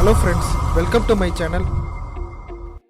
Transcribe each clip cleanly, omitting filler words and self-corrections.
Hello friends, welcome to my channel.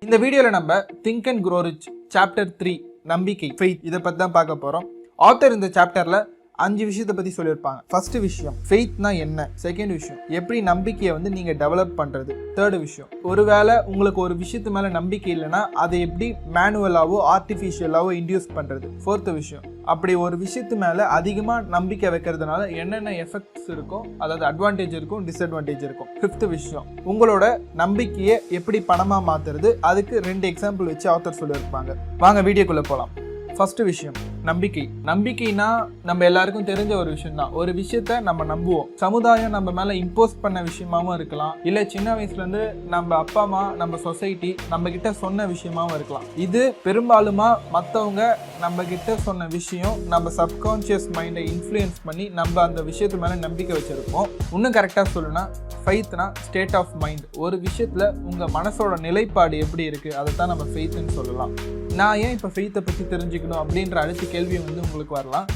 இந்த வீடியோல நம்ம think and grow rich chapter 3 நம்பிக்கை ஃபெய்த் இதை பத்தி தான் பார்க்க போறோம். ஆத்தர் இந்த சாப்டர்ல 5 விஷயத்தை பத்தி சொல்லியிருப்பாங்க. ஃபர்ஸ்ட் விஷயம் ஃபெய்த்னா என்ன, செகண்ட் விஷயம் எப்படி நம்பிக்கையை வந்து நீங்க டெவலப் பண்றது, தேர்ட் விஷயம் ஒருவேளை உங்களுக்கு ஒரு விஷயத்து மேல நம்பிக்கை இல்லைன்னா அதை எப்படி மேனுவலாவோ ஆர்டிஃபிஷியலாவோ இன்டியூஸ் பண்றது, ஃபோர்த் விஷயம் அப்படி ஒரு விஷயத்து மேல அதிகமா நம்பிக்கை வைக்கிறதுனால என்னென்ன எஃபெக்ட்ஸ் இருக்கும், அதாவது அட்வான்டேஜ் இருக்கும் டிஸ்அட்வான்டேஜ் இருக்கும், ஃபிஃப்த் விஷயம் உங்களோட நம்பிக்கையை எப்படி பணமா மாத்துறது, அதுக்கு 2 எக்ஸாம்பிள் வச்சு ஆத்தர் சொல்லியிருப்பாங்க. வாங்க வீடியோக்குள்ள போலாம். ஃபர்ஸ்ட் விஷயம் நம்பிக்கை. நம்பிக்கைனா நம்ம எல்லாருக்கும் தெரிஞ்ச ஒரு விஷயம் தான். ஒரு விஷயத்த நம்ம நம்புவோம். சமுதாயம் நம்ம மேல இம்போஸ் பண்ண விஷயமாவும் இருக்கலாம், இல்ல சின்ன வயசுல இருந்து நம்ம அப்பா அம்மா நம்ம சொசைட்டி நம்ம கிட்ட சொன்ன விஷயமாவும் இருக்கலாம். இது பெரும்பாலுமா மற்றவங்க நம்ம கிட்ட சொன்ன விஷயம் நம்ம சப்கான்ஷியஸ் மைண்டை இன்ஃப்ளூயன்ஸ் பண்ணி நம்ம அந்த விஷயத்து மேல நம்பிக்கை வச்சிருப்போம். இன்னும் கரெக்டா சொல்லணும்னா ஃபெய்த்னா ஸ்டேட் ஆஃப் மைண்ட். ஒரு விஷயத்துல உங்க மனசோட நிலைப்பாடு எப்படி இருக்கு அதை தான் நம்ம ஃபெய்த்னு சொல்லலாம். நான் ஏன் இப்போ ஃபெய்த்தை பற்றி தெரிஞ்சுக்கணும் அப்படின்ற அடுத்த கேள்வி வந்து உங்களுக்கு வரலாம்.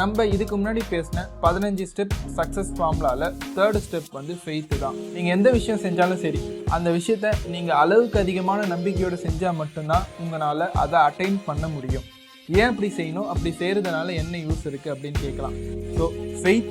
நம்ம இதுக்கு முன்னாடி பேசின 15 ஸ்டெப் சக்ஸஸ் ஃபார்முலாவில் தேர்ட் ஸ்டெப் வந்து ஃபெய்த்து தான். நீங்கள் எந்த விஷயம் செஞ்சாலும் சரி அந்த விஷயத்த நீங்கள் அளவுக்கு அதிகமான நம்பிக்கையோடு செஞ்சால் மட்டும்தான் உங்களால் அதை அட்டைன் பண்ண முடியும். ஏன் அப்படி செய்யணும், அப்படி செய்கிறதுனால என்ன யூஸ் இருக்குது அப்படின்னு கேட்கலாம். ஸோ ஃபெய்த்,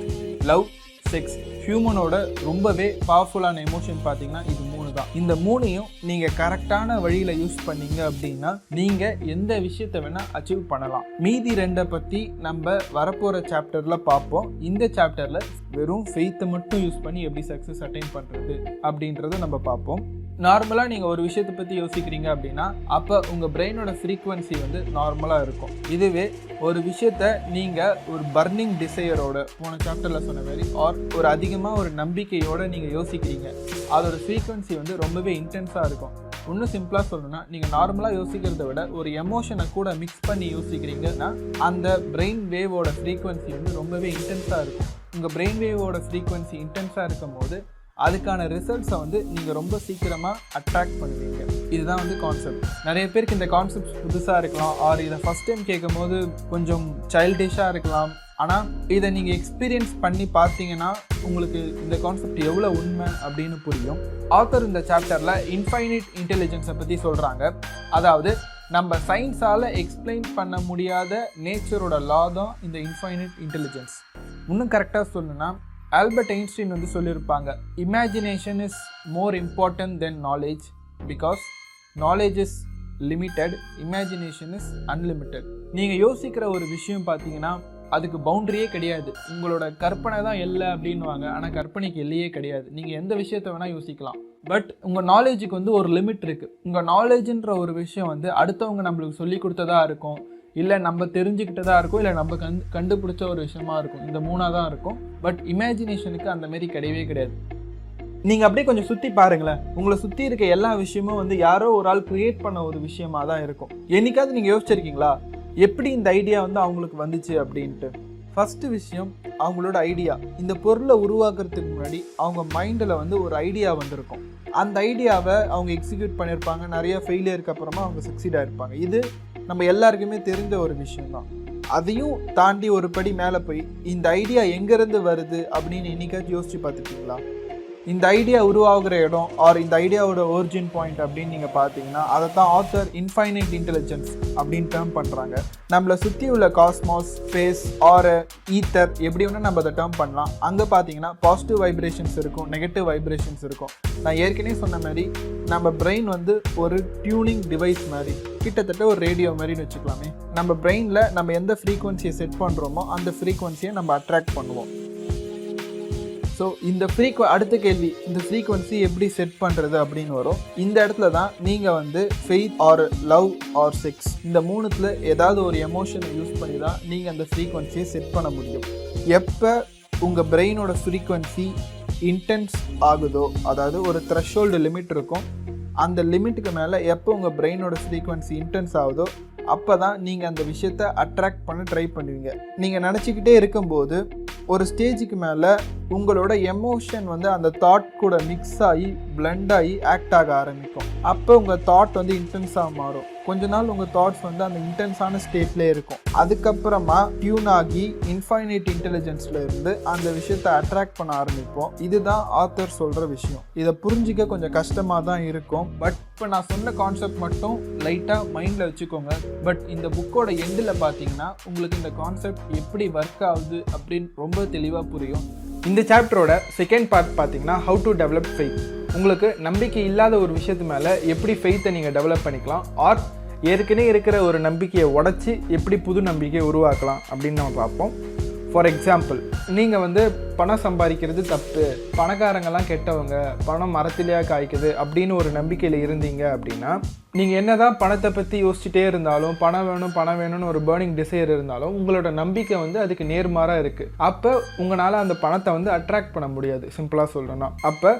லவ், செக்ஸ், ஹியூமனோட ரொம்பவே பவர்ஃபுல்லான எமோஷன் பார்த்தீங்கன்னா இது 3 தான். இந்த 3ஐயும் நீங்கள் கரெக்டான வழியில் யூஸ் பண்ணீங்க அப்படின்னா நீங்கள் எந்த விஷயத்தை வேணால் அச்சீவ் பண்ணலாம். மீதி 2 பற்றி நம்ம வரப்போகிற சாப்டரில் பார்ப்போம். இந்த சாப்டரில் வெறும் ஃபெய்த்தை மட்டும் யூஸ் பண்ணி எப்படி சக்ஸஸ் அட்டைன் பண்ணுறது அப்படின்றத நம்ம பார்ப்போம். நார்மலாக நீங்கள் ஒரு விஷயத்தை பற்றி யோசிக்கிறீங்க அப்படின்னா அப்போ உங்கள் பிரெயினோட ஃப்ரீக்குவன்சி வந்து நார்மலாக இருக்கும். இதுவே ஒரு விஷயத்த நீங்கள் ஒரு பர்னிங் டிசையரோட போன சாப்டரில் சொன்ன மாதிரி ஒரு அதிகமாக ஒரு நம்பிக்கையோடு நீங்கள் யோசிக்கிறீங்க, அதோட ஃப்ரீக்குவன்சி வந்து ரொம்பவே இன்டென்ஸாக இருக்கும். இன்னும் சிம்பிளாக சொல்லணும்னா நீங்கள் நார்மலாக யோசிக்கிறத விட ஒரு எமோஷனை கூட மிக்ஸ் பண்ணி யோசிக்கிறீங்கன்னா அந்த பிரெயின் வேவோட ஃப்ரீக்குவன்சி வந்து ரொம்பவே இன்டென்ஸாக இருக்கும். உங்கள் பிரெயின் வேவோட ஃப்ரீக்குவன்சி இன்டென்ஸாக இருக்கும் போது அதுக்கான ரிசல்ட்ஸை வந்து நீங்கள் ரொம்ப சீக்கிரமாக அட்ராக்ட் பண்ணுவீங்க. இதுதான் வந்து கான்செப்ட். நிறைய பேருக்கு இந்த கான்செப்ட் புதுசாக இருக்கலாம், ஆர் இதை ஃபஸ்ட் டைம் கேட்கும் போது கொஞ்சம் சைல்டிஷாக இருக்கலாம். ஆனால் இதை நீங்கள் எக்ஸ்பீரியன்ஸ் பண்ணி பார்த்தீங்கன்னா உங்களுக்கு இந்த கான்செப்ட் எவ்வளோ உண்மை அப்படின்னு புரியும். ஆத்தர் இந்த சாப்டரில் இன்ஃபைனைட் இன்டெலிஜென்ஸை பற்றி சொல்கிறாங்க. அதாவது நம்ம சயின்ஸால் எக்ஸ்பிளைன் பண்ண முடியாத நேச்சரோட லா தான் இந்த இன்ஃபைனைட் இன்டெலிஜென்ஸ். இன்னும் கரெக்டாக சொல்லணும்னா ஆல்பர்ட் ஐன்ஸ்டீன் வந்து சொல்லியிருப்பாங்க, imagination is more important then knowledge because knowledge is limited, imagination is unlimited. நீங்கள் யோசிக்கிற ஒரு விஷயம் பார்த்தீங்கன்னா அதுக்கு பவுண்டரியே கிடையாது. உங்களோட கற்பனை தான் எல்லை அப்படின்வாங்க, ஆனால் கற்பனைக்கு எல்லையே கிடையாது. நீங்கள் எந்த விஷயத்தை வேணால் யோசிக்கலாம். பட் உங்கள் நாலேஜுக்கு வந்து ஒரு லிமிட் இருக்குது. உங்கள் நாலேஜுன்ற ஒரு விஷயம் வந்து அடுத்தவங்க நம்மளுக்கு சொல்லி கொடுத்ததா இருக்கும், இல்லை நம்ம தெரிஞ்சுக்கிட்டதா இருக்கும், இல்லை நம்ம கண்டுபிடிச்ச ஒரு விஷயமா இருக்கும். இந்த 3 தான் இருக்கும். பட் இமேஜினேஷனுக்கு அந்த மாதிரி கிடையவே கிடையாது. நீங்கள் அப்படியே கொஞ்சம் சுற்றி பாருங்களேன், உங்களை சுற்றி இருக்க எல்லா விஷயமும் வந்து யாரோ ஒரு ஆள் கிரியேட் பண்ண ஒரு விஷயமா தான் இருக்கும். என்னைக்காவது நீங்கள் யோசிச்சிருக்கீங்களா எப்படி இந்த ஐடியா வந்து அவங்களுக்கு வந்துச்சு அப்படின்ட்டு? ஃபஸ்ட்டு விஷயம் அவங்களோட ஐடியா. இந்த பொருளை உருவாக்குறதுக்கு முன்னாடி அவங்க மைண்டில் வந்து ஒரு ஐடியா வந்திருக்கும். அந்த ஐடியாவை அவங்க எக்ஸிக்யூட் பண்ணியிருப்பாங்க. நிறைய ஃபெயிலியருக்கு அப்புறமா அவங்க சக்சீட் ஆகிருப்பாங்க. இது நம்ம எல்லாருக்குமே தெரிஞ்ச ஒரு விஷயம்தான். அதையும் தாண்டி ஒரு படி மேலே போய் இந்த ஐடியா எங்கேருந்து வருது அப்படின்னு இன்னைக்காச்சும் யோசிச்சு பார்த்துருக்கீங்களா? இந்த ஐடியா உருவாகிற இடம் ஆர் இந்த ஐடியாவோட ஒரிஜின் பாயிண்ட் அப்படின்னு நீங்கள் பார்த்தீங்கன்னா அதை தான் ஆத்தர் இன்ஃபைனைட் இன்டெலிஜென்ஸ் அப்படின்னு டேர்ம் பண்ணுறாங்க. நம்மளை சுற்றி உள்ள காஸ்மாஸ், ஸ்பேஸ் ஆர் ஈத்தர் எப்படி வேணால் நம்ம அதை டேர்ம் பண்ணலாம். அங்கே பார்த்தீங்கன்னா பாசிட்டிவ் வைப்ரேஷன்ஸ் இருக்கும், நெகட்டிவ் வைப்ரேஷன்ஸ் இருக்கும். நான் ஏற்கனவே சொன்ன மாதிரி நம்ம பிரெயின் வந்து ஒரு டியூனிங் டிவைஸ் மாதிரி, கிட்டத்தட்ட ஒரு ரேடியோ மாதிரின்னு வச்சுக்கலாமே. நம்ம பிரெயினில் நம்ம எந்த ஃப்ரீக்குவன்சியை செட் பண்ணுறோமோ அந்த ஃப்ரீக்குவன்சியை நம்ம அட்ராக்ட் பண்ணுவோம். ஸோ இந்த அடுத்த கேள்வி, இந்த ஃப்ரீக்வன்சி எப்படி செட் பண்ணுறது அப்படின்னு வரும். இந்த இடத்துல தான் நீங்கள் வந்து faith or love or sex இந்த 3த்துல ஏதாவது ஒரு எமோஷனை யூஸ் பண்ணி தான் நீங்கள் அந்த ஃப்ரீக்வன்சியை செட் பண்ண முடியும். எப்போ உங்கள் பிரெயினோட ஃப்ரீக்வன்சி இன்டென்ஸ் ஆகுதோ, அதாவது ஒரு த்ரெஷ்ஹோல்டு லிமிட் இருக்கும், அந்த லிமிட்டுக்கு மேலே எப்போ உங்கள் பிரெயினோட ஃப்ரீக்வன்சி இன்டென்ஸ் ஆகுதோ அப்போ தான் நீங்கள் அந்த விஷயத்தை அட்ராக்ட் பண்ண ட்ரை பண்ணுவீங்க. நீங்கள் நினச்சிக்கிட்டே இருக்கும்போது ஒரு ஸ்டேஜுக்கு மேலே உங்களோட எமோஷன் வந்து அந்த தாட் கூட மிக்ஸ் ஆகி பிளெண்ட் ஆகி ஆக்ட் ஆக ஆரம்பிக்கும். அப்போ உங்கள் தாட் வந்து இன்டென்ஸாக மாறும். கொஞ்ச நாள் உங்கள் தாட்ஸ் வந்து அந்த இன்டென்ஸான ஸ்டேட்லேயே இருக்கும். அதுக்கப்புறமா டியூன் ஆகி இன்ஃபைனைட் இன்டெலிஜென்ஸில் இருந்து அந்த விஷயத்தை அட்ராக்ட் பண்ண ஆரம்பிப்போம். இதுதான் ஆத்தர் சொல்கிற விஷயம். இதை புரிஞ்சிக்க கொஞ்சம் கஷ்டமாக தான் இருக்கும். பட் இப்போ நான் சொன்ன கான்செப்ட் மட்டும் லைட்டாக மைண்டில் வச்சுக்கோங்க. பட் இந்த புக்கோட எண்டில் பார்த்தீங்கன்னா உங்களுக்கு இந்த கான்செப்ட் எப்படி ஒர்க் ஆகுது அப்படின்னு ரொம்ப தெளிவாக புரியும். இந்த சாப்டரோட செகண்ட் பார்ட் பார்த்தீங்கன்னா ஹவு டு டெவலப் ஃபெய்த். உங்களுக்கு நம்பிக்கை இல்லாத ஒரு விஷயத்து மேலே எப்படி ஃபெய்த்தை நீங்கள் டெவலப் பண்ணிக்கலாம், ஆர் ஏற்கனவே இருக்கிற ஒரு நம்பிக்கையை உடச்சி எப்படி புது நம்பிக்கையை உருவாக்கலாம் அப்படின்னு நம்ம பார்ப்போம். ஃபார் எக்ஸாம்பிள், நீங்கள் வந்து பணம் சம்பாதிக்கிறது தப்பு, பணக்காரங்கெல்லாம் கெட்டவங்க, பணம் மரத்திலேயே காய்க்குது அப்படின்னு ஒரு நம்பிக்கையில் இருந்தீங்க அப்படின்னா, நீங்கள் என்ன தான் பணத்தை பற்றி யோசிச்சுட்டே இருந்தாலும், பணம் வேணும்னு ஒரு பேர்னிங் டிசைர் இருந்தாலும் உங்களோட நம்பிக்கை வந்து அதுக்கு நேர்மாறாக இருக்குது. அப்போ உங்களால் அந்த பணத்தை வந்து அட்ராக்ட் பண்ண முடியாது. சிம்பிளாக சொல்லணும்னா, அப்போ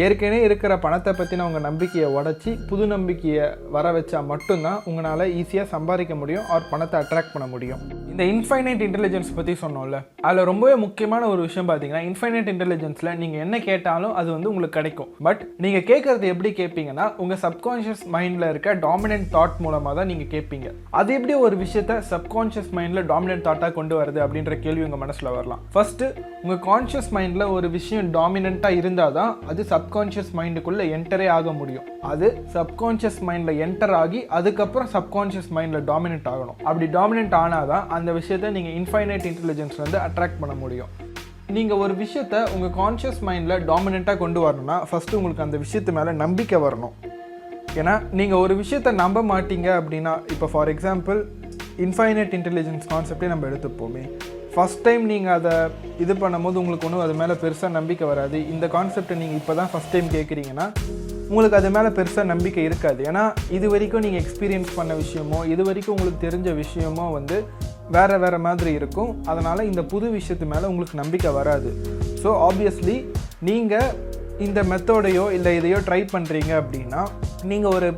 ஏற்கனவே இருக்கிற பணத்தை பற்றின உங்கள் நம்பிக்கையை உடச்சி புது நம்பிக்கையை வர வச்சா மட்டும்தான் உங்களால் ஈஸியாக சம்பாதிக்க முடியும், ஆர் பணத்தை அட்ராக்ட் பண்ண முடியும். இந்த இன்ஃபைனைட் இன்டெலிஜென்ஸ் பற்றி சொன்னோம்ல, அதில் ரொம்பவே முக்கியமான ஒரு விஷயம் பார்த்தீங்கன்னா, இன்ஃபைனைட் இன்டெலிஜென்ஸில் நீங்கள் என்ன கேட்டாலும் அது வந்து உங்களுக்கு கிடைக்கும். பட் நீங்கள் கேட்குறது எப்படி கேட்பீங்கன்னா, உங்கள் சப்கான்ஷியஸ் மைண்டில் இருக்க டாமினன்ட் தாட் மூலமாக தான் நீங்கள் கேட்பீங்க. அது எப்படி ஒரு விஷயத்தை சப்கான்ஷியஸ் மைண்டில் டாமினன்ட் தாட்டாக கொண்டு வருது அப்படின்ற கேள்வி உங்கள் மனசில் வரலாம். ஃபர்ஸ்ட்டு, உங்கள் கான்ஷியஸ் மைண்டில் ஒரு விஷயம் டாமினண்ட்டாக இருந்தால் தான் அது சப்கான்ஷியஸ் மைண்டுக்குள்ளே என்டரே ஆக முடியும். அது சப்கான்ஷியஸ் மைண்டில் என்டர் ஆகி அதுக்கப்புறம் சப்கான்ஷியஸ் மைண்டில் டாமினன்ட் ஆகணும். அப்படி டாமினன்ட் ஆனால் தான் அந்த விஷயத்தை நீங்கள் இன்ஃபைனைட் இன்டெலிஜென்ஸ் வந்து அட்ராக்ட் பண்ண முடியும். நீங்கள் ஒரு விஷயத்தை உங்கள் கான்ஷியஸ் மைண்டில் டாமினண்ட்டாக கொண்டு வரணும்னா ஃபஸ்ட்டு உங்களுக்கு அந்த விஷயத்து மேலே நம்பிக்கை வரணும். ஏன்னா நீங்கள் ஒரு விஷயத்தை நம்ப மாட்டீங்க அப்படின்னா, இப்போ ஃபார் எக்ஸாம்பிள் இன்ஃபைனைட் இன்டெலிஜென்ஸ் கான்செப்டே நம்ம எடுத்துப்போமே, ஃபஸ்ட் டைம் நீங்கள் அதை இது பண்ணும்போது உங்களுக்கு ஒன்றும் அது மேலே பெருசாக நம்பிக்கை வராது. இந்த கான்செப்டை நீங்கள் இப்போ தான் ஃபஸ்ட் டைம் கேட்குறீங்கன்னா உங்களுக்கு அது மேலே பெருசாக நம்பிக்கை இருக்காது. ஏன்னா இது வரைக்கும் நீங்கள் எக்ஸ்பீரியன்ஸ் பண்ண விஷயமோ, இது வரைக்கும் உங்களுக்கு தெரிஞ்ச விஷயமோ வந்து வேறு மாதிரி இருக்கும். அதனால் இந்த புது விஷயத்து மேலே உங்களுக்கு நம்பிக்கை வராது. ஸோ ஆப்வியஸ்லி நீங்கள் இந்த மெத்தோடையோ இல்லை இதையோ ட்ரை பண்ணுறீங்க அப்படின்னா நீங்கள் ஒரு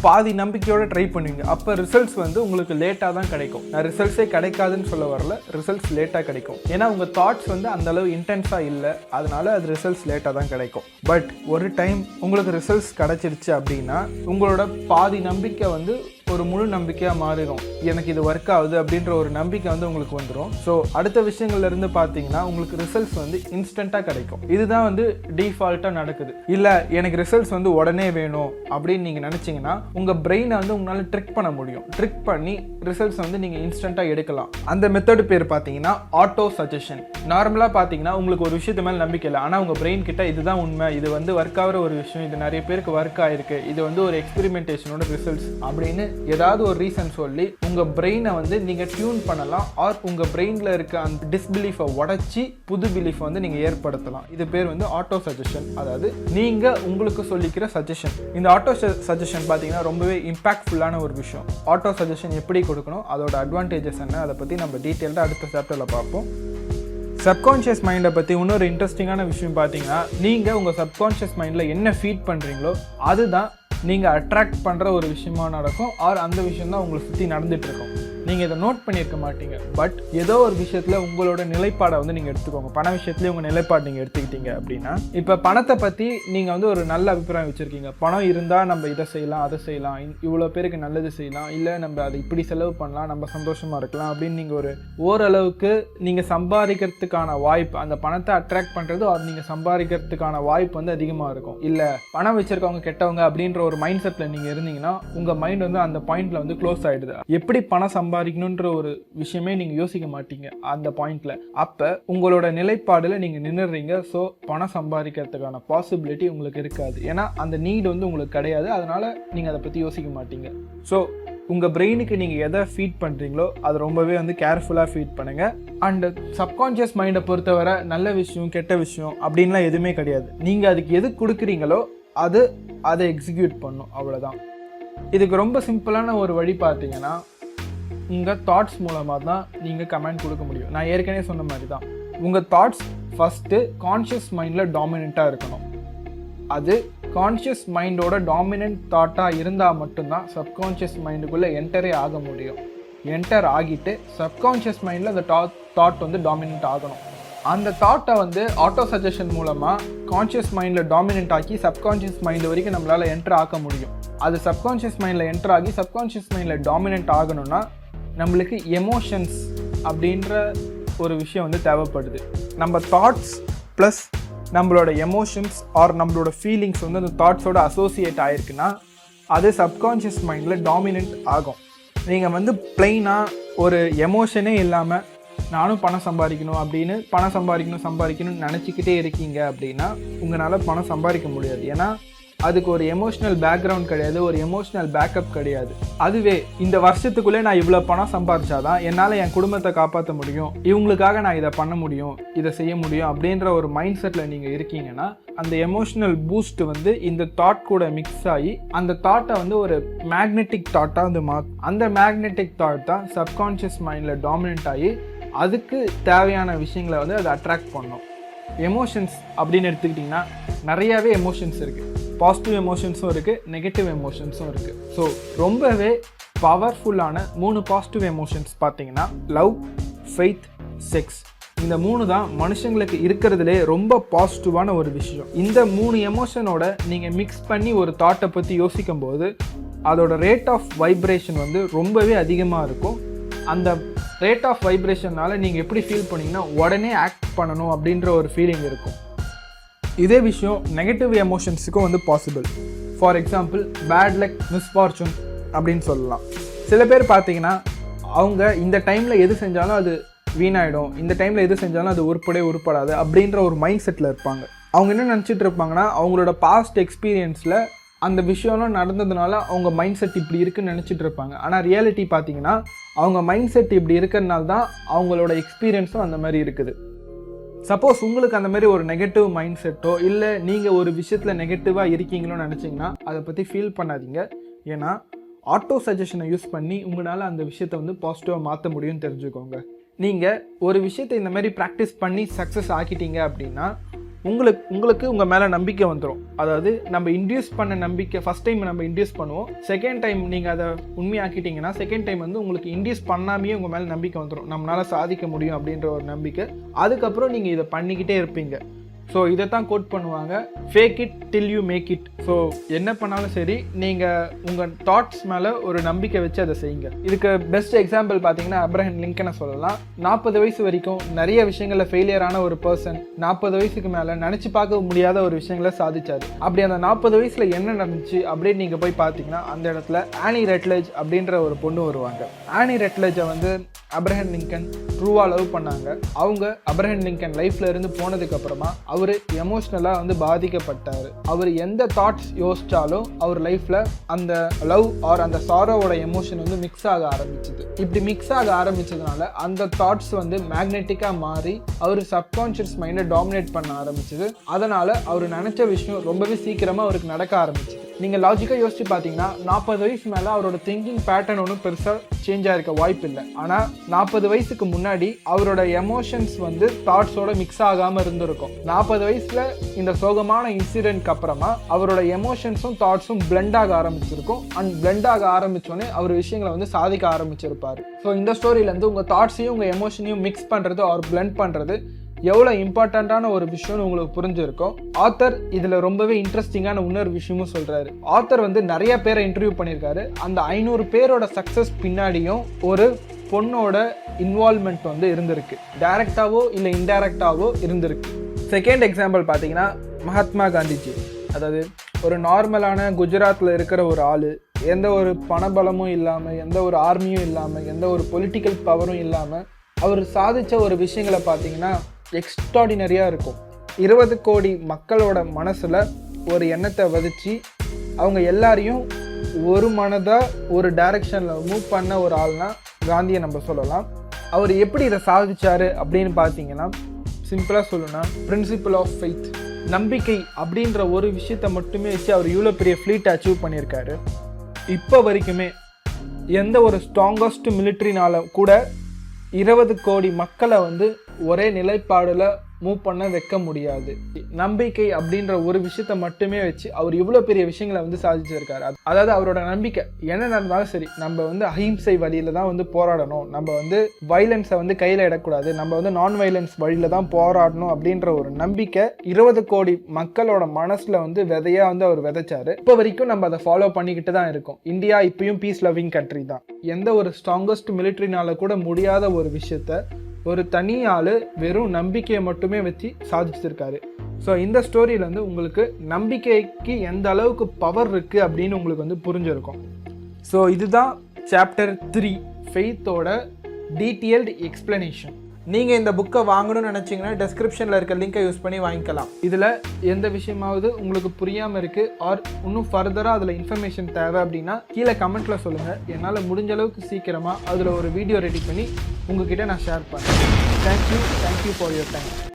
பாதி நம்பிக்கையோடு ட்ரை பண்ணுவீங்க. அப்போ ரிசல்ட்ஸ் வந்து உங்களுக்கு லேட்டாக தான் கிடைக்கும். நான் ரிசல்ட்ஸே கிடைக்காதுன்னு சொல்ல வரல, ரிசல்ட்ஸ் லேட்டாக கிடைக்கும். ஏன்னா உங்கள் தாட்ஸ் வந்து அந்தளவு இன்டென்ஸாக இல்லை, அதனால அது ரிசல்ட்ஸ் லேட்டாக தான் கிடைக்கும். பட் ஒரு டைம் உங்களுக்கு ரிசல்ட்ஸ் கிடச்சிருச்சு அப்படின்னா உங்களோட பாதி நம்பிக்கை வந்து ஒரு முழு நம்பிக்கையாக மாறிடும். எனக்கு இது ஒர்க் ஆகுது அப்படின்ற ஒரு நம்பிக்கை வந்து உங்களுக்கு வந்துடும். ஸோ அடுத்த விஷயங்கள்லேருந்து பார்த்தீங்கன்னா உங்களுக்கு ரிசல்ட்ஸ் வந்து இன்ஸ்டண்ட்டாக கிடைக்கும். இதுதான் வந்து டிஃபால்ட்டாக நடக்குது. இல்லை எனக்கு ரிசல்ட்ஸ் வந்து உடனே வேணும் அப்படின்னு நீங்கள் நினச்சிங்கன்னா உங்கள் பிரெயினை வந்து உங்களால் ட்ரிக் பண்ண முடியும். ட்ரிக் பண்ணி ரிசல்ட்ஸ் வந்து நீங்கள் இன்ஸ்டண்ட்டாக எடுக்கலாம். அந்த மெத்தடு பேர் பார்த்தீங்கன்னா ஆட்டோ சஜஷன். நார்மலாக பார்த்தீங்கன்னா உங்களுக்கு ஒரு விஷயத்து மேலே நம்பிக்கை இல்லை, ஆனால் உங்கள் பிரெயின் கிட்ட இதுதான் உண்மை, இது வந்து ஒர்க் ஆகிற ஒரு விஷயம், இது நிறைய பேருக்கு ஒர்க் ஆகிருக்கு, இது வந்து ஒரு எக்ஸ்பெரிமெண்டேஷனோட ரிசல்ட்ஸ் அப்படின்னு ஏதாவது ஒரு ரீசன் சொல்லி உங்கள் பிரெயினை வந்து நீங்கள் டியூன் பண்ணலாம். ஆர் உங்கள் பிரெயினில் இருக்க அந்த டிஸ்பிலீஃபை உடச்சி புது பிலீஃபை வந்து நீங்கள் ஏற்படுத்தலாம். இது பேர் வந்து ஆட்டோ சஜஷன், அதாவது நீங்கள் உங்களுக்கு சொல்லிக்கிற சஜஷன். இந்த ஆட்டோ சஜஷன் பார்த்தீங்கன்னா ரொம்பவே இம்பாக்ட்ஃபுல்லான ஒரு விஷயம். ஆட்டோ சஜஷன் எப்படி கொடுக்கணும், அதோட அட்வான்டேஜஸ் என்ன, அதை பற்றி நம்ம டீட்டெயில்டாக அடுத்த சாப்டரில் பார்ப்போம். சப்கான்ஷியஸ் மைண்டை பற்றி இன்னொரு இன்ட்ரெஸ்டிங்கான விஷயம் பார்த்தீங்கன்னா, நீங்கள் உங்கள் சப்கான்ஷியஸ் மைண்டில் என்ன ஃபீட் பண்ணுறீங்களோ அதுதான் நீங்கள் அட்ராக்ட் பண்ணுற ஒரு விஷயமா நடக்கும். ஆர் அந்த விஷயம் தான் உங்களை சுற்றி நடந்துகிட்ருக்கும். நீங்கள் இதை நோட் பண்ணியிருக்க மாட்டீங்க. பட் ஏதோ ஒரு விஷயத்தில் உங்களோட நிலைப்பாடை வந்து நீங்கள் எடுத்துக்கோங்க. பண விஷயத்துலேயே உங்கள் நிலைப்பாடு நீங்கள் எடுத்துக்கிட்டீங்க அப்படின்னா, இப்போ பணத்தை பற்றி நீங்கள் வந்து ஒரு நல்ல அபிப்பிராயம் வச்சுருக்கீங்க. பணம் இருந்தால் நம்ம இதை செய்யலாம், அதை செய்யலாம், இவ்வளோ பேருக்கு நல்லது செய்யலாம், இல்லை நம்ம அதை இப்படி செலவு பண்ணலாம், நம்ம சந்தோஷமாக இருக்கலாம் அப்படின்னு நீங்கள் ஒரு ஓரளவுக்கு நீங்கள் சம்பாதிக்கிறதுக்கான வாய்ப்பு, அந்த பணத்தை அட்ராக்ட் பண்ணுறது அது நீங்கள் சம்பாதிக்கிறதுக்கான வாய்ப்பு வந்து அதிகமாக இருக்கும். இல்லை பணம் வச்சுருக்கவங்க கெட்டவங்க அப்படின்ற ஒரு மைண்ட் செட்டில் நீங்கள் இருந்தீங்கன்னா உங்கள் மைண்ட் வந்து அந்த பாயிண்டில் வந்து க்ளோஸ் ஆகிடுது. எப்படி பணம் சம்பாதிக்கணுன்ற ஒரு விஷயமே நீங்கள் யோசிக்க மாட்டீங்க அந்த பாயிண்ட்ல. அப்போ உங்களோட நிலைப்பாடில் நீங்கள் நின்றுறீங்க. ஸோ பணம் சம்பாதிக்கிறதுக்கான பாசிபிலிட்டி உங்களுக்கு இருக்காது. ஏன்னா அந்த நீட் வந்து உங்களுக்கு கிடையாது. அதனால நீங்கள் அதை பற்றி யோசிக்க மாட்டீங்க. ஸோ உங்கள் பிரெயினுக்கு நீங்கள் எதை ஃபீட் பண்ணுறீங்களோ அது ரொம்பவே வந்து கேர்ஃபுல்லாக ஃபீட் பண்ணுங்கள். அண்டு சப்கான்ஷியஸ் மைண்டை பொறுத்தவரை நல்ல விஷயம் கெட்ட விஷயம் அப்படின்லாம் எதுவுமே கிடையாது. நீங்கள் அதுக்கு எது கொடுக்குறீங்களோ அதை எக்ஸிக்யூட் பண்ணும், அவ்வளோதான். இதுக்கு ரொம்ப சிம்பிளான ஒரு வழி பார்த்தீங்கன்னா, உங்கள் தாட்ஸ் மூலமாக தான் நீங்கள் கமெண்ட் கொடுக்க முடியும். நான் ஏற்கனவே சொன்ன மாதிரி தான், உங்கள் தாட்ஸ் ஃபஸ்ட்டு கான்ஷியஸ் மைண்டில் டாமினண்ட்டாக இருக்கணும். அது கான்ஷியஸ் மைண்டோட டாமினன்ட் தாட்டாக இருந்தால் மட்டும்தான் சப்கான்ஷியஸ் மைண்டுக்குள்ளே என்டரே ஆக முடியும். என்டர் ஆகிட்டு சப்கான்ஷியஸ் மைண்டில் அந்த தாட் வந்து டாமினன்ட் ஆகணும். அந்த தாட்டை வந்து ஆட்டோ சஜஷன் மூலமாக கான்ஷியஸ் மைண்டில் டாமினன்ட் ஆக்கி சப்கான்ஷியஸ் மைண்டு வரைக்கும் நம்மளால் என்ட்ரு ஆக்க முடியும். அது சப்கான்ஷியஸ் மைண்டில் என்ட்ரு ஆகி சப்கான்ஷியஸ் மைண்டில் டாமினன்ட் ஆகணும்னா நம்மளுக்கு எமோஷன்ஸ் அப்படின்ற ஒரு விஷயம் வந்து தேவைப்படுது. நம்ம தாட்ஸ் ப்ளஸ் நம்மளோட எமோஷன்ஸ் ஆர் நம்மளோட ஃபீலிங்ஸ் வந்து அந்த தாட்ஸோட அசோசியேட் ஆகிருக்குன்னா அது சப்கான்ஷியஸ் மைண்டில் டாமினன்ட் ஆகும். நீங்கள் வந்து பிளெயினாக ஒரு எமோஷனே இல்லாமல் நானும் பணம் சம்பாதிக்கணும் அப்படின்னு பணம் சம்பாதிக்கணும்னு நினச்சிக்கிட்டே இருக்கீங்க அப்படின்னா உங்களால் பணம் சம்பாதிக்க முடியாது. ஏன்னா அதுக்கு ஒரு எமோஷ்னல் பேக்ரவுண்ட் கிடையாது, ஒரு எமோஷ்னல் பேக்கப் கிடையாது. அதுவே இந்த வருஷத்துக்குள்ளே நான் இவ்வளோ பணம் சம்பாதிச்சாதான் என்னால் என் குடும்பத்தை காப்பாற்ற முடியும், இவங்களுக்காக நான் இதை பண்ண முடியும், இதை செய்ய முடியும் அப்படின்ற ஒரு மைண்ட் செட்டில் நீங்கள் இருக்கீங்கன்னா அந்த எமோஷ்னல் பூஸ்ட் வந்து இந்த தாட் கூட மிக்ஸ் ஆகி அந்த தாட்டை வந்து ஒரு மேக்னெட்டிக் தாட்டாக வந்து அந்த மேக்னெட்டிக் தாட் தான் சப்கான்ஷியஸ் மைண்டில் டாமினன்ட் ஆகி அதுக்கு தேவையான விஷயங்களை வந்து அதை அட்ராக்ட் பண்ணும். எமோஷன்ஸ் அப்படின்னு எடுத்துக்கிட்டிங்கன்னா நிறையாவே எமோஷன்ஸ் இருக்குது. பாசிட்டிவ் எமோஷன்ஸும் இருக்குது, நெகட்டிவ் எமோஷன்ஸும் இருக்குது. ஸோ ரொம்பவே பவர்ஃபுல்லான 3 பாசிட்டிவ் எமோஷன்ஸ் பார்த்தீங்கன்னா லவ், ஃபெய்த், செக்ஸ். இந்த 3 தான் மனுஷங்களுக்கு இருக்கிறதுலே ரொம்ப பாசிட்டிவான ஒரு விஷயம். இந்த 3 எமோஷனோட நீங்கள் மிக்ஸ் பண்ணி ஒரு தாட்டை பற்றி யோசிக்கும் போது அதோட ரேட் ஆஃப் வைப்ரேஷன் வந்து ரொம்பவே அதிகமாக இருக்கும். அந்த ரேட் ஆஃப் வைப்ரேஷனால் நீங்கள் எப்படி ஃபீல் பண்ணிங்கன்னா உடனே ஆக்ட் பண்ணணும் அப்படின்ற ஒரு ஃபீலிங் இருக்கும். இதே விஷயம் நெகட்டிவ் எமோஷன்ஸுக்கும் வந்து possible. For example bad luck, misfortune அப்படின்னு சொல்லலாம். சில பேர் பார்த்தீங்கன்னா அவங்க இந்த டைமில் எது செஞ்சாலும் அது வீணாயிடும், இந்த டைமில் எது செஞ்சாலும் அது உருப்படாது அப்படின்ற ஒரு மைண்ட் செட்டில் இருப்பாங்க. அவங்க என்ன நினச்சிட்டு இருப்பாங்கன்னா அவங்களோட பாஸ்ட் எக்ஸ்பீரியன்ஸில் அந்த விஷயம்லாம் நடந்ததுனால அவங்க மைண்ட் செட் இப்படி இருக்குன்னு நினச்சிட்டு இருப்பாங்க. ஆனால் ரியாலிட்டி பார்த்தீங்கன்னா அவங்க மைண்ட் செட் இப்படி இருக்கிறதுனால தான் அவங்களோட எக்ஸ்பீரியன்ஸும் அந்த மாதிரி இருக்குது. சப்போஸ் உங்களுக்கு அந்த மாதிரி ஒரு நெகட்டிவ் மைண்ட் செட்டோ இல்லை நீங்கள் ஒரு விஷயத்தில் நெகட்டிவாக இருக்கீங்களோன்னு நினச்சிங்கன்னா அதை பற்றி ஃபீல் பண்ணாதீங்க. ஏன்னா ஆட்டோ சஜஷனை யூஸ் பண்ணி உங்களால் அந்த விஷயத்தை வந்து பாசிட்டிவாக மாற்ற முடியும்னு தெரிஞ்சுக்கோங்க. நீங்கள் ஒரு விஷயத்தை இந்த மாதிரி ப்ராக்டிஸ் பண்ணி சக்ஸஸ் ஆக்கிட்டீங்க அப்படின்னா உங்களுக்கு உங்கள் மேலே நம்பிக்கை வந்துடும். அதாவது நம்ம இன்டியூஸ் பண்ண நம்பிக்கை ஃபஸ்ட் டைம் நம்ம இன்டியூஸ் பண்ணுவோம், செகண்ட் டைம் நீங்கள் அதை உண்மையாக்கிட்டீங்கன்னா செகண்ட் டைம் வந்து உங்களுக்கு இன்டியூஸ் பண்ணாமையே உங்கள் மேலே நம்பிக்கை வந்துடும், நம்மளால் சாதிக்க முடியும் அப்படின்ற ஒரு நம்பிக்கை. அதுக்கப்புறம் நீங்கள் இதை பண்ணிக்கிட்டே இருப்பீங்க. ஸோ இதை தான் கோட் பண்ணுவாங்க, fake it till you make it. So என்ன பண்ணாலும் சரி நீங்கள் உங்கள் தாட்ஸ் மேலே ஒரு நம்பிக்கை வச்சு அதை செய்யுங்க. இதுக்கு பெஸ்ட் எக்ஸாம்பிள் பார்த்தீங்கன்னா அப்ரஹாம் லிங்கனை சொல்லலாம். 40 வயசு வரைக்கும் நிறைய விஷயங்களில் ஃபெயிலியரான ஒரு பர்சன் 40 வயசுக்கு மேலே நினச்சி பார்க்க முடியாத ஒரு விஷயங்களை சாதிச்சார். அப்படி அந்த 40 வயசில் என்ன நடந்துச்சு அப்படின்னு நீங்கள் போய் பார்த்தீங்கன்னா அந்த இடத்துல ஆனி ரெட்லெஜ் அப்படின்ற ஒரு பொண்ணு வருவாங்க. ஆனி ரெட்லெஜை வந்து அப்ரஹாம் லிங்கன் ட்ரூவாக லவ் பண்ணாங்க. அவங்க அப்ரஹாம் லிங்கன் லைஃப்ல இருந்து போனதுக்கப்புறமா அவர் எமோஷ்னலாக வந்து பாதிக்கப்பட்டார். அவர் எந்த தாட்ஸ் யோசிச்சாலும் அவர் லைஃப்பில் அந்த லவ் ஆர் அந்த சாரோவோட எமோஷன் வந்து மிக்ஸ் ஆக ஆரம்பிச்சுது. இப்படி மிக்ஸ் ஆக ஆரம்பிச்சதுனால அந்த தாட்ஸ் வந்து மேக்னெட்டிக்காக மாறி அவர் சப்கான்ஷியஸ் மைண்டை டாமினேட் பண்ண ஆரம்பிச்சுது. அதனால் அவர் நினச்ச விஷயம் ரொம்பவே சீக்கிரமாக அவருக்கு நடக்க ஆரம்பிச்சுது. நீங்கள் லாஜிக்காக யோசிச்சு பார்த்தீங்கன்னா 40 வயசு மேலே அவரோட திங்கிங் பேட்டர்ன் ஒன்றும் பெருசாக சேஞ்ச் ஆகிருக்க வாய்ப்பு இல்லை. ஆனால் 40 வயசுக்கு முன்னாடி அவரோட எமோஷன்ஸ் வந்து தாட்ஸோட மிக்ஸ் ஆகாமல் இருந்திருக்கும். 40 வயசில் இந்த சோகமான இன்சிடென்ட்க்கு அப்புறமா அவரோட எமோஷன்ஸும் தாட்ஸும் பிளெண்ட் ஆக ஆரம்பிச்சிருக்கும். அண்ட் பிளெண்ட் ஆக ஆரம்பித்தோடனே அவர் விஷயங்களை வந்து சாதிக்க ஆரம்பிச்சிருப்பார். ஸோ இந்த ஸ்டோரியிலேருந்து உங்கள் தாட்ஸையும் உங்கள் எமோஷனையும் மிக்ஸ் பண்ணுறது ஆர் பிளெண்ட் பண்ணுறது எவ்வளோ இம்பார்ட்டண்ட்டான ஒரு விஷயம்னு உங்களுக்கு புரிஞ்சிருக்கும். ஆத்தர் இதில் ரொம்பவே இன்ட்ரெஸ்டிங்கான இன்னொரு விஷயமும் சொல்கிறாரு. ஆத்தர் வந்து நிறைய பேரை இன்டர்வியூ பண்ணியிருக்காரு. அந்த 500 பேரோட சக்ஸஸ் பின்னாடியும் ஒரு பொண்ணோட இன்வால்மெண்ட் வந்து இருந்திருக்கு. டைரக்டாவோ இல்லை இன்டைரக்டாவோ இருந்திருக்கு. செகண்ட் எக்ஸாம்பிள் பார்த்தீங்கன்னா மகாத்மா காந்திஜி. அதாவது ஒரு நார்மலான குஜராத்தில் இருக்கிற ஒரு ஆள், எந்த ஒரு பணபலமும் இல்லாமல், எந்த ஒரு ஆர்மியும் இல்லாமல், எந்த ஒரு பொலிட்டிக்கல் பவரும் இல்லாமல் அவர் சாதித்த ஒரு விஷயங்களை பார்த்தீங்கன்னா எக்ஸ்ட்ராடினரியாக இருக்கும். 20 கோடி மக்களோட மனசில் ஒரு எண்ணத்தை விதைச்சி அவங்க எல்லாரையும் ஒரு மனதாக ஒரு டைரக்ஷனில் மூவ் பண்ண ஒரு ஆள்னா காந்தியை நம்ம சொல்லலாம். அவர் எப்படி இதை சாதிச்சார் அப்படின்னு பார்த்தீங்கன்னா சிம்பிளாக சொல்லணும்னா பிரின்சிபல் ஆஃப் ஃபெய்த், நம்பிக்கை அப்படின்ற ஒரு விஷயத்தை மட்டுமே வச்சு அவர் இவ்வளோ பெரிய ஃப்ளீட் அச்சீவ் பண்ணியிருக்காரு. இப்போ வரைக்குமே எந்த ஒரு ஸ்ட்ராங்கஸ்ட் மிலிட்ரினால கூட 20 கோடி மக்களை வந்து ஒரே நிலைப்பாடில் மூவ் பண்ண வைக்க முடியாது. நம்பிக்கை அப்படின்ற ஒரு விஷயத்த மட்டுமே வச்சு அவர் இவ்வளோ பெரிய விஷயங்களை வந்து சாதிச்சிருக்காரு. அதாவது அவரோட நம்பிக்கை என்ன நடந்தாலும் சரி, நம்ம வந்து அஹிம்சை வழியில தான் வந்து போராடணும், நம்ம வந்து வைலன்ஸை வந்து கையில் இடக்கூடாது, நம்ம வந்து நான் வைலன்ஸ் வழியில தான் போராடணும் அப்படின்ற ஒரு நம்பிக்கை 20 கோடி மக்களோட மனசுல வந்து விதையா வந்து அவர் விதைச்சாரு. இப்போ வரைக்கும் நம்ம அதை ஃபாலோ பண்ணிக்கிட்டு தான் இருக்கோம். இந்தியா இப்பயும் பீஸ் லவ்விங் கண்ட்ரி தான். எந்த ஒரு ஸ்ட்ராங்கஸ்ட் மிலிட்ரினால கூட முடியாத ஒரு விஷயத்த ஒரு தனி ஆள் வெறும் நம்பிக்கையை மட்டுமே வச்சு சாதிச்சிருக்காரு. ஸோ இந்த ஸ்டோரியில் வந்து உங்களுக்கு நம்பிக்கைக்கு எந்த அளவுக்கு பவர் இருக்குது அப்படின்னு உங்களுக்கு வந்து புரிஞ்சிருக்கும். ஸோ இதுதான் சாப்டர் 3 ஃபெய்த்தோட டீட்டெயில்டு எக்ஸ்பிளனேஷன். நீங்கள் இந்த புக்கை வாங்கணும்னு நினச்சிங்கன்னா டெஸ்கிரிப்ஷனில் இருக்க லிங்கை யூஸ் பண்ணி வாங்கிக்கலாம். இதில் எந்த விஷயமாவது உங்களுக்கு புரியாமல் இருக்குது ஆர் இன்னும் ஃபர்தராக அதில் இன்ஃபர்மேஷன் தேவை அப்படின்னா கீழே கமெண்ட்டில் சொல்லுங்கள். என்னால் முடிஞ்ச அளவுக்கு சீக்கிரமாக அதில் ஒரு வீடியோ ரெடி பண்ணி உங்ககிட்ட நான் ஷேர் பண்ணுறேன். Thank you for your time.